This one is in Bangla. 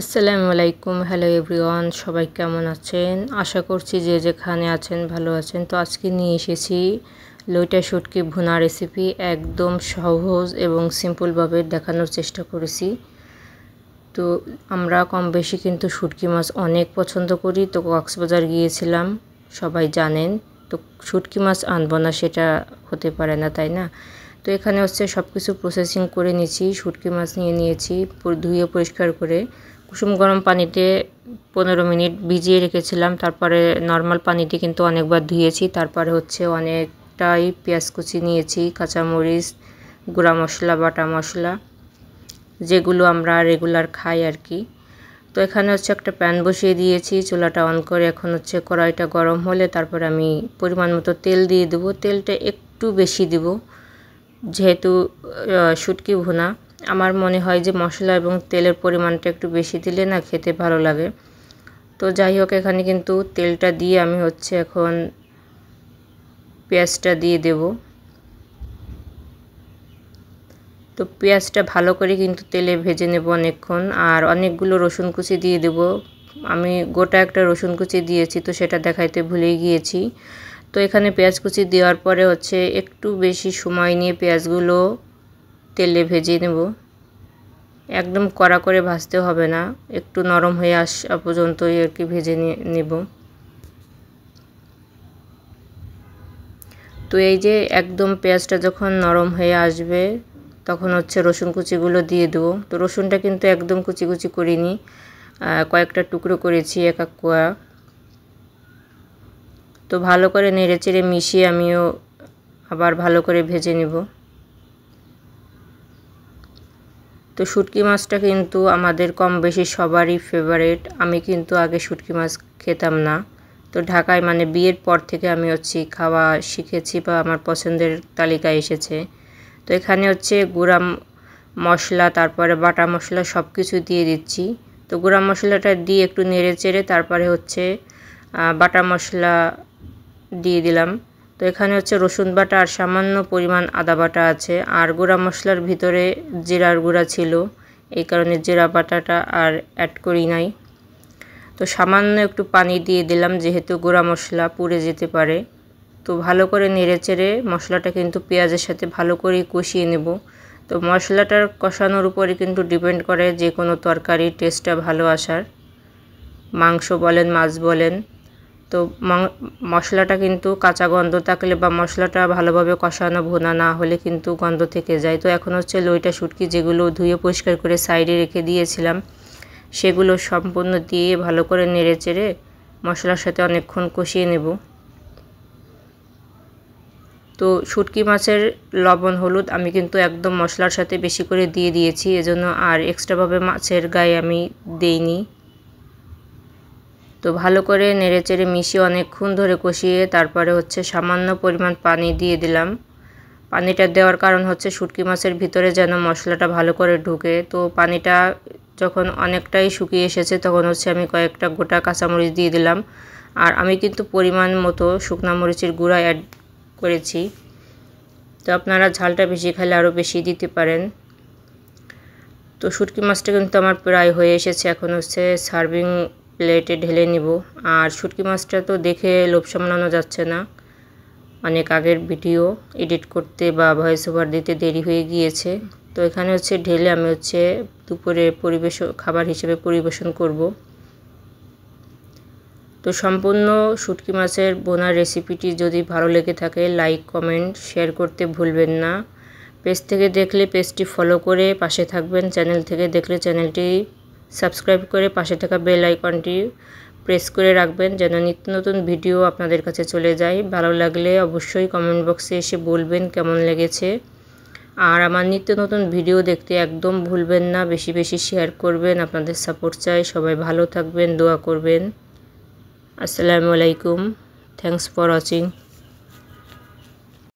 আসসালামু আলাইকুম। হ্যালো এভরিওয়ান, সবাই কেমন আছেন? আশা করছি যে যেখানে আছেন ভালো আছেন। তো আজকে নিয়ে এসেছি লইটা শুটকি ভুনা রেসিপি। একদম সহজ এবং সিম্পলভাবে দেখানোর চেষ্টা করেছি। তো আমরা কম বেশি কিন্তু শুটকি মাছ অনেক পছন্দ করি। তো কক্সবাজার গিয়েছিলাম, সবাই জানেন। তো শুটকি মাছ আনবো না সেটা হতে পারে না, তাই না? তো এখানে হচ্ছে সব কিছু প্রসেসিং করে নিয়েছি। শুটকি মাছ নিয়ে নিয়েছি, ধুয়ে পরিষ্কার করে কুসুম গরম পানিতে 15 মিনিট ভিজিয়ে রেখেছিলাম। তারপরে নর্মাল পানিতে কিন্তু অনেকবার ধুয়েছি। তারপরে হচ্ছে অনেকটাই পেঁয়াজ কুচি নিয়েছি, কাঁচামরিচ, গুঁড়া মশলা, বাটা মশলা, যেগুলো আমরা রেগুলার খাই আর কি। তো এখানে হচ্ছে একটা প্যান বসিয়ে দিয়েছি, চুলাটা অন করে। এখন হচ্ছে কড়াইটা গরম হলে তারপর আমি পরিমাণ মতো তেল দিয়ে দেবো। তেলটা একটু বেশি দেব, যেহেতু শুটকি ভুনা। আমার মনে হয় যে মশলা এবং তেলের পরিমাণটা একটু বেশি দিলে না খেতে ভালো লাগে। তো যাই হোক, এখানে কিন্তু তেলটা দিয়ে আমি হচ্ছে এখন পেঁয়াজটা দিয়ে দেব। তো পেঁয়াজটা ভালো করে কিন্তু তেলে ভেজে নেব অনেকক্ষণ। আর অনেকগুলো রসুন কুচি দিয়ে দেব। আমি গোটা একটা রসুন কুচি দিয়েছি, তো সেটা দেখাইতে ভুলেই গিয়েছি। তো এখানে পেঁয়াজ কুচি দেওয়ার পরে হচ্ছে একটু বেশি সময় নিয়ে পেঁয়াজগুলো তেলে ভেজে নেব। একদম কড়া করে ভাজতে হবে না, একটু নরম হয়ে আসা পর্যন্তই আর কি ভেজে নেব। তো এই যে একদম পেঁয়াজটা যখন নরম হয়ে আসবে তখন হচ্ছে রসুন কুচিগুলো দিয়ে দেবো। তো রসুনটা কিন্তু একদম কুচি কুচি করিনি, কয়েকটা টুকরো করেছি, এক এক কোয়া। তো ভালো করে নেড়েচেড়ে মিশিয়ে আমিও আবার ভালো করে ভেজে নেব। তো শুটকি মাছটা কিন্তু আমাদের কম বেশি সবারই ফেভারিট। আমি কিন্তু আগে শুটকি মাছ খেতাম না। তো ঢাকায় মানে বিয়ের পর থেকে আমি হচ্ছে খাওয়া শিখেছি বা আমার পছন্দের তালিকায় এসেছে। তো এখানে হচ্ছে গুঁড়া মশলা, তারপরে বাটা মশলা সব কিছু দিয়ে দিচ্ছি। তো গুঁড়া মশলাটা দিয়ে একটু নেড়ে চেড়ে তারপরে হচ্ছে বাটা মশলা দিয়ে দিলাম। তো এখানে হচ্ছে রসুন বাটা আর সামান্য পরিমাণ আদা বাটা আছে। আর গুঁড়া মশলার ভিতরে জিরার গুঁড়া ছিল, এই কারণে জিরা বাটাটা আর অ্যাড করি নাই। তো সামান্য একটু পানি দিয়ে দিলাম, যেহেতু গুঁড়া মশলা পুড়ে যেতে পারে। তো ভালো করে নেড়েচেড়ে মশলাটা কিন্তু পেঁয়াজের সাথে ভালো করে কষিয়ে নেব। তো মশলাটার কষানোর উপরে কিন্তু ডিপেন্ড করে যে কোনো তরকারির টেস্টটা ভালো আসার, মাংস বলেন মাছ বলেন। তো মশলাটা কিন্তু কাঁচা গন্ধ থাকলে বা মশলাটা ভালোভাবে কষানো ভুনা না হলে কিন্তু গন্ধ থেকে যায়। তো এখন হচ্ছে লইটা শুটকি যেগুলো ধুয়ে পরিষ্কার করে সাইডে রেখে দিয়েছিলাম সেগুলো সম্পূর্ণ দিয়ে ভালো করে নেড়েচেড়ে মশলার সাথে অনেকক্ষণ কষিয়ে নেব। তো শুটকি মাছের লবণ হলুদ আমি কিন্তু একদম মশলার সাথে বেশি করে দিয়ে দিয়েছি, এজন্য আর এক্সট্রাভাবে মাছের গায়ে আমি দেইনি। তো ভালো করে নেড়েচেড়ে মিশিয়ে অনেকক্ষণ ধরে কষিয়ে তারপরে হচ্ছে সামান্য পরিমাণ পানি দিয়ে দিলাম। পানিটা দেওয়ার কারণ হচ্ছে শুটকি মাছের ভিতরে যেন মশলাটা ভালো করে ঢুকে। তো পানিটা যখন অনেকটাই শুকিয়ে এসেছে তখন হচ্ছে আমি কয়েকটা গোটা কাঁচামরিচ দিয়ে দিলাম। আর আমি কিন্তু পরিমাণ মতো শুকনো মরিচের গুঁড়া অ্যাড করেছি। তো আপনারা ঝালটা বেশি খেলে আরও বেশি দিতে পারেন। তো শুটকি মাছটা কিন্তু আমার প্রায় হয়ে এসেছে। এখন হচ্ছে সার্ভিং প্লেটে ঢেলে নিব। আর শুটকি মাছটা তো দেখে লোভ সামলানো যাচ্ছে না, অনেক আগের ভিডিও এডিট করতে বা ভয়েস ওভার দিতে দেরি হয়ে গিয়েছে। তো এখানে হচ্ছে ঢেলে আমি হচ্ছে দুপুরে খাবার হিসেবে পরিবেশন করব। তো সম্পূর্ণ শুটকি মাছের বোনার রেসিপিটি যদি ভালো লেগে থাকে লাইক কমেন্ট শেয়ার করতে ভুলবেন না। পেজ থেকে দেখলে পেজটি ফলো করে পাশে থাকবেন, চ্যানেল থেকে দেখলে চ্যানেলটি সাবস্ক্রাইব করে পাশে থাকা বেল আইকনটি প্রেস করে রাখবেন যেন নিত্য নতুন ভিডিও আপনাদের কাছে চলে যায়। ভালো লাগলে অবশ্যই কমেন্ট বক্সে এসে বলবেন কেমন লেগেছে। আর আমার নিত্য নতুন ভিডিও দেখতে একদম ভুলবেন না, বেশি বেশি শেয়ার করবেন। আপনাদের সাপোর্ট চাই। সবাই ভালো থাকবেন, দোয়া করবেন। আসসালামু আলাইকুম, থ্যাংকস ফর ওয়াচিং।